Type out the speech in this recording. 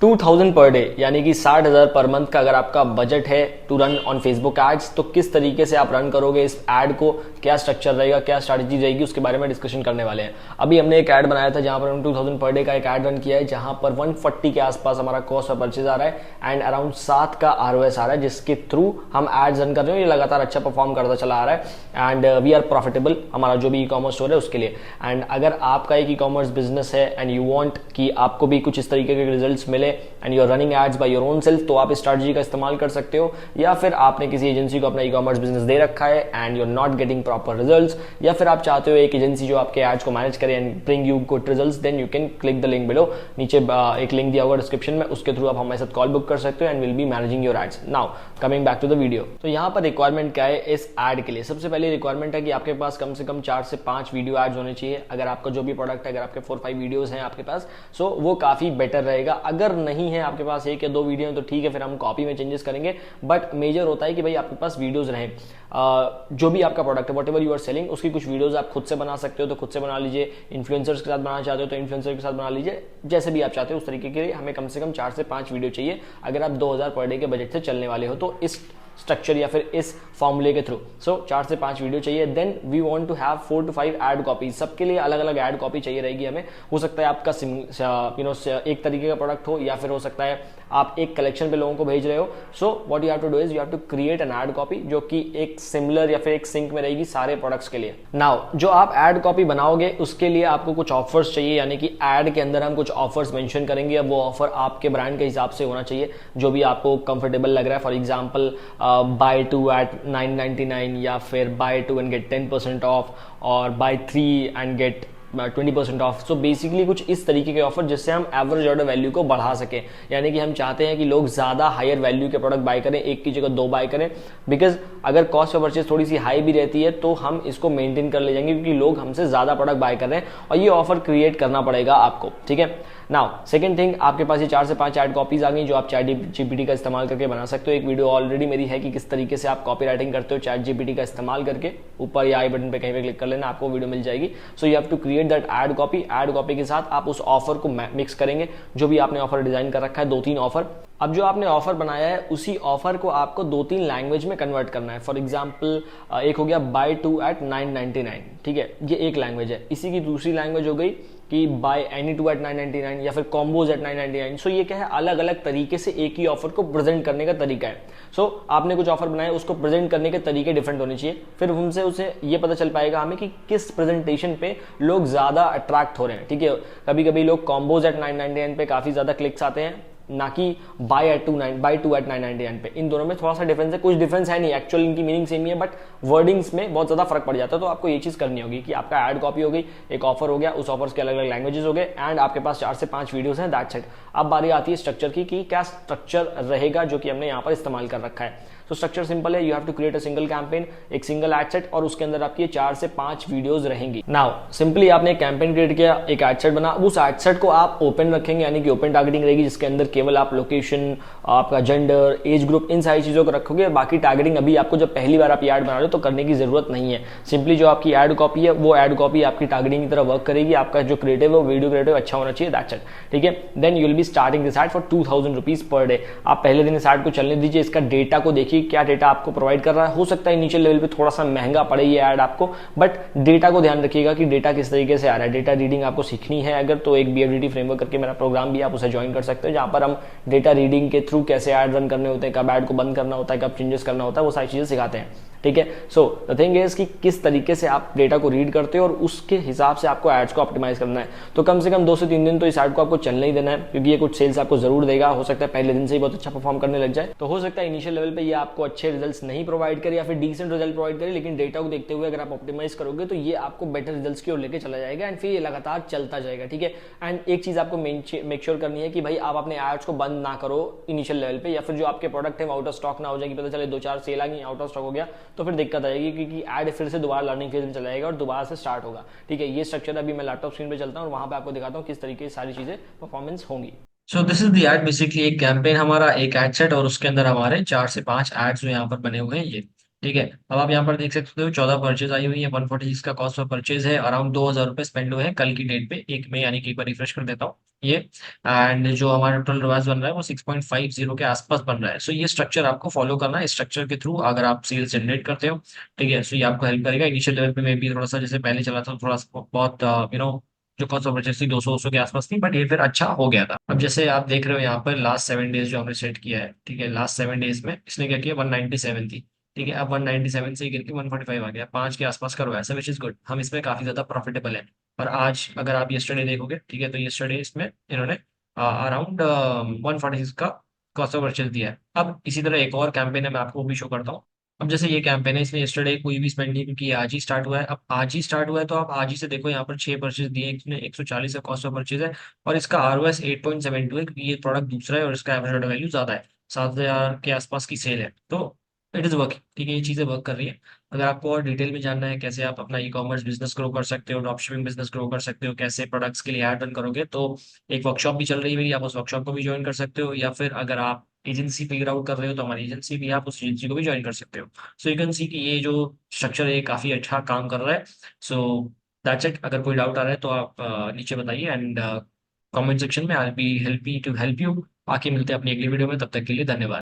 2000 per day यानी कि 60,000 per month का अगर आपका बजट है to run on Facebook ads, तो किस तरीके से आप रन करोगे इस एड को, क्या स्ट्रक्चर रहेगा, क्या स्ट्रैटेजी रहेगी, उसके बारे में डिस्कशन करने वाले हैं। अभी हमने एक ऐड बनाया था जहां पर हम 2000 पर डे का एक ऐड रन किया है, जहां पर 140 के आसपास हमारा कॉस्ट ऑफ परचेज आ रहा है एंड अराउंड 7 का आरओएस आ रहा है, जिसके थ्रू हम एड्स रन कर रहे हैं। ये लगातार अच्छा परफॉर्म करता चला आ रहा है एंड वी आर प्रॉफिटेबल, हमारा जो भी ई कॉमर्स स्टोर है उसके लिए। एंड अगर आपका एक ई कॉमर्स बिजनेस है एंड यू वांट कि आपको भी कुछ इस तरीके के रिजल्ट्स मिले and you are running ads by your own self, तो आप इस स्ट्रैटेजी का इस्तेमाल कर सकते हो। या फिर आपने किसी एजेंसी को अपना ई कॉमर्स बिजनेस दे रखा है and you are not getting proper results, या फिर आप चाहते हो एक एजेंसी जो आपके एड्स को मैनेज करे and bring you good results, then you can click the link below. नीचे एक लिंक दिया होगा डिस्क्रिप्शन में, उसके थ्रू आप हमारे साथ कॉल बुक कर सकते हो and will be managing your ads. Now coming back to the video, तो यहाँ पर रिक्वायरमेंट क्या है इस एड के लिए। सबसे पहले रिक्वायरमेंट है कि आपके पास कम से कम 4 से 5 वीडियो एड्स होने चाहिए। अगर आपका जो भी प्रोडक्ट है, अगर आपके 4-5 वीडियोस हैं आपके पास, सो वो काफी बेटर रहेगा। अगर नहीं है आपके पास 1 या 2 वीडियो तो ठीक है, फिर हम कॉपी में चेंजेस करेंगे, बट मेजर होता है कि भाई आपके पास वीडियोस रहें। जो भी आपका प्रोडक्ट है, whatever you are selling, उसकी कुछ वीडियोस आप खुद से बना सकते हो तो खुद से बना लीजिए, इन्फ्लुएंसर्स के साथ बनाना चाहते हो तो इन्फ्लुएंसर के साथ बना लीजिए, जैसे भी आप चाहते हो उस तरीके के लिए हमें कम से कम 4 से 5 वीडियो चाहिए अगर आप 2000 पर डे के बजट से चलने वाले हो तो इस स्ट्रक्चर या फिर इस फॉर्मूले के थ्रू। सो 4 से 5 वीडियो चाहिए। Then we want to have 4 to 5 ad copies, सबके लिए अलग अलग एड कॉपी चाहिए रहेगी हमें। हो सकता है आपका एक तरीके का प्रोडक्ट हो, या फिर हो सकता है आप एक कलेक्शन पे लोगों को भेज रहे हो। So what you have to do is you have to create an ad copy जो कि एक सिमिलर या फिर एक सिंक में रहेगी सारे प्रोडक्ट्स के लिए। नाउ जो आप एड कॉपी बनाओगे उसके लिए आपको कुछ ऑफर्स चाहिए, यानी कि एड के अंदर हम कुछ ऑफर्स मेंशन करेंगे। अब वो ऑफर आपके ब्रांड के हिसाब से होना चाहिए, जो भी आपको कंफर्टेबल लग रहा है। फॉर एग्जाम्पल बाय 2 at 999, या फिर बाय 2 and get 10% ऑफ, और buy 3 and get 20% off. So basically कुछ इस तरीके के ऑफर जिससे हम एवरेज ऑर्डर वैल्यू को बढ़ा सके, यानी कि हम चाहते हैं कि लोग ज्यादा हायर वैल्यू के प्रोडक्ट बाय करें, एक की जगह 2 बाय करें। बिकॉज अगर कॉस्ट ऑफ परचेज थोड़ी सी हाई भी रहती है तो हम इसको मेंटेन कर ले जाएंगे, क्योंकि लोग हमसे ज्यादा प्रोडक्ट बाय कर रहे हैं और ये ऑफर क्रिएट करना पड़ेगा आपको। ठीक है, नाउ सेकंड थिंग, आपके पास ये 4 से 5 एड कॉपीज आ गई जो आप चैट जीपीटी का इस्तेमाल करके बना सकते हो। एक वीडियो ऑलरेडी मेरी है कि किस तरीके से आप कॉपी राइटिंग करते हो चैट जीपीटी का इस्तेमाल करके, ऊपर या आई बटन पे कहीं पे क्लिक कर लेना, आपको वीडियो मिल जाएगी। So you have to create that ad copy. Ad copy के साथ आप उस ऑफर को मिक्स करेंगे, जो भी आपने ऑफर डिजाइन कर रखा है, 2-3 ऑफर। अब जो आपने ऑफर बनाया है उसी ऑफर को आपको 2-3 लैंग्वेज में कन्वर्ट करना है। फॉर एग्जाम्पल एक हो गया बाय 2 at 999, ठीक है, ये एक लैंग्वेज है। इसी की दूसरी लैंग्वेज हो गई कि बाय एनी 2 at 999 या फिर कॉम्बोज at 999। सो ये क्या है, अलग अलग तरीके से एक ही ऑफर को प्रेजेंट करने का तरीका है। सो आपने कुछ ऑफर बनाए, उसको प्रेजेंट करने के तरीके डिफरेंट होने चाहिए, फिर उनसे उसे ये पता चल पाएगा हमें कि किस प्रेजेंटेशन पे लोग ज्यादा अट्रैक्ट हो रहे हैं। ठीक है, कभी कभी लोग कॉम्बोज at 999 पे काफी ज्यादा क्लिक्स आते हैं, ना कि बाय 2 at 999 पे। इन दोनों में थोड़ा सा डिफरेंस है, कुछ डिफरेंस है नहीं, एक्चुअल इनकी मीनिंग सेम ही है, बट वर्डिंग्स में बहुत ज्यादा फर्क पड़ जाता है। तो आपको ये चीज करनी होगी कि आपका एड कॉपी हो गई, एक ऑफर हो गया, उस ऑफर्स के अलग अलग लैंग्वेजेस हो गए, एंड आपके पास 4 से 5 वीडियोस हैं, दैट्स इट। अब बारी आती है स्ट्रक्चर की कि क्या स्ट्रक्चर रहेगा जो कि हमने यहाँ पर इस्तेमाल कर रखा है। तो स्ट्रक्चर सिंपल है, you have to create a single campaign, एक सिंगल एड सेट, और उसके अंदर आपकी 4 से 5 वीडियोस रहेंगी। नाउ सिंपली आपने एक कैंपेन क्रिएट किया, एक एड सेट बना, उस एड सेट को आप ओपन रखेंगे, यानी कि ओपन टारगेटिंग रहेगी, जिसके अंदर केवल आप लोकेशन, आपका जेंडर, एज ग्रुप, इन सारी चीजों को रखोगे। बाकी टारगेटिंग अभी आपको जब पहली बार आप एड बना रहे हो तो करने की जरूरत नहीं है। सिंपली जो आपकी एड कॉपी है वो एड कॉपी आपकी टारगेटिंग की तरह वर्क करेगी। आपका जो क्रिएटिव है, वीडियो क्रिएटिव अच्छा होना चाहिए, दैट्स इट। ठीक है, then you will be starting this ad for 2000 rupees per day. आप पहले दिन इस एड को चलने दीजिए, इसका डेटा को देखिए, क्या डेटा आपको प्रोवाइड कर रहा है। हो सकता है इनिशियल लेवल पे थोड़ा सा महंगा पड़े ये ऐड आपको, बट डेटा को ध्यान रखिएगा कि डेटा किस तरीके से आ रहा है। डेटा रीडिंग आपको सीखनी है अगर, तो एक बीएफडीटी फ्रेमवर्क करके मेरा प्रोग्राम भी आप उसे ज्वाइन कर सकते हो, जहां पर हम डेटा रीडिंग के थ्रू कैसे ऐड रन करने होते हैं, कब ऐड को बंद करना होता है, कब चेंजेस करना होता है, वो सारी चीजें सिखाते हैं। ठीक है, सो द थिंग इज कि किस तरीके से आप डेटा को रीड करते हो और उसके हिसाब से आपको एड्स को ऑप्टिमाइज करना है। तो कम से कम 2 से 3 दिन तो इस एड को आपको चलने ही देना है, क्योंकि ये कुछ सेल्स आपको जरूर देगा। हो सकता है पहले दिन से ही बहुत अच्छा परफॉर्म करने लग जाए, तो हो सकता है इनिशियल लेवल पे ये आपको अच्छे रिजल्ट्स नहीं प्रोवाइड करे या फिर डिसेंट रिजल्ट प्रोवाइड करे, लेकिन डेटा को देखते हुए अगर आप ऑप्टिमाइज करोगे तो ये आपको बेटर रिजल्ट्स की ओर लेके चला जाएगा, एंड फिर ये लगातार चलता जाएगा। ठीक है, एंड एक चीज आपको मेक श्योर करनी है कि भाई आप अपने एड्स को बंद ना करो इनिशियल लेवल पे, या फिर जो आपके प्रोडक्ट है वो आउट ऑफ स्टॉक ना हो जाएगी, पता चले 2-4 सेल आ गई, आउट ऑफ स्टॉक हो गया, तो फिर दिक्कत आएगी, क्योंकि ऐड फिर से दोबारा लर्निंग फेज में चला जाएगा और दोबारा से स्टार्ट होगा। ठीक है, ये स्ट्रक्चर अभी मैं लैपटॉप स्क्रीन पे चलता हूँ और वहां पे आपको दिखाता हूँ किस तरीके से सारी चीजें परफॉर्मेंस होंगी। So this is the ad, basically एक कैंपेन हमारा, एक एड सेट, और उसके अंदर हमारे 4 से 5 एड्स जो यहाँ पर बने हुए हैं ये। ठीक है, अब आप यहाँ पर देख सकते हो 14 परचेज आई हुई है, 146 का कॉस्ट ऑफ परचेज है, अराउंड 2000 रुपये स्पेंड हुए हैं कल की डेट पे 1 में, यानी कि एक बार रिफ्रेश कर देता हूँ ये। एंड जो हमारा टोटल रिवाज बन रहा है वो 6.50 के आसपास बन रहा है। सो ये स्ट्रक्चर आपको फॉलो करना है। इस स्ट्रक्चर के थ्रू अगर आप सेल्स जनरेट करते हो, ठीक है, सो ये आपको हेल्प करेगा। इनिशियल लेवल पे मैं भी थोड़ा सा जैसे पहले चला था, थोड़ा सा बहुत जो कॉस्ट ऑफ परचेज थी 200 के आसपास थी, बट ये फिर अच्छा हो गया था। अब जैसे आप देख रहे हो यहाँ पर लास्ट 7 डेज जो हमने सेट किया है, ठीक है, लास्ट 7 डेज में इसने क्या किया, 197 थी, ठीक है, अब 197 से गिर के 145 आ गया, 5 के आसपास का रोया, विच इज गुड, हम इसमें काफी ज्यादा प्रॉफिटेबल है। और आज अगर आप यस्टरडे देखोगे, ठीक है, तो यस्टरडे इसमें इन्होंने अराउंड 146 का कॉस्ट ऑफ परचेज दिया है। अब इसी तरह एक और कैंपेन है, मैं आपको वो भी शो करता हूँ। अब जैसे ये कैंपेन है, इसमें यस्टरडे कोई भी स्पेंड नहीं, क्योंकि ये आज ही स्टार्ट हुआ है। अब आज ही स्टार्ट हुआ है तो आप आज ही से देखो, यहाँ पर 6 परचेज दिए, इसमें 140 का कॉस्ट ऑफ परचेज है, और इसका ROS 8.72 है, क्योंकि ये प्रोडक्ट दूसरा है और इसका एवरेज ऑर्डर वैल्यू ज्यादा है, 7,000 के आसपास की सेल है, तो इट इज़ वर्किंग, ठीक है, ये चीज़ें वर्क कर रही है। अगर आपको और डिटेल में जानना है कैसे आप अपना ई कॉमर्स बिजनेस ग्रो कर सकते हो, ड्रॉप शिपिंग बिजनेस ग्रो कर सकते हो, कैसे प्रोडक्ट्स के लिए ऐड रन करोगे, तो एक वर्कशॉप भी चल रही है मेरी, आप उस वर्कशॉप को भी ज्वाइन कर सकते हो, या फिर अगर आप एजेंसी फिगर आउट कर रहे हो तो हमारी एजेंसी भी है, आप उस एजेंसी को भी ज्वाइन कर सकते हो। सो यू कैन सी कि ये जो स्ट्रक्चर है काफ़ी अच्छा काम कर रहा है। So that's it. अगर कोई डाउट आ रहा है तो आप नीचे बताइए, एंड कमेंट सेक्शन में I be help me to help you. आके मिलते हैं अपनी अगली वीडियो में, तब तक के लिए धन्यवाद।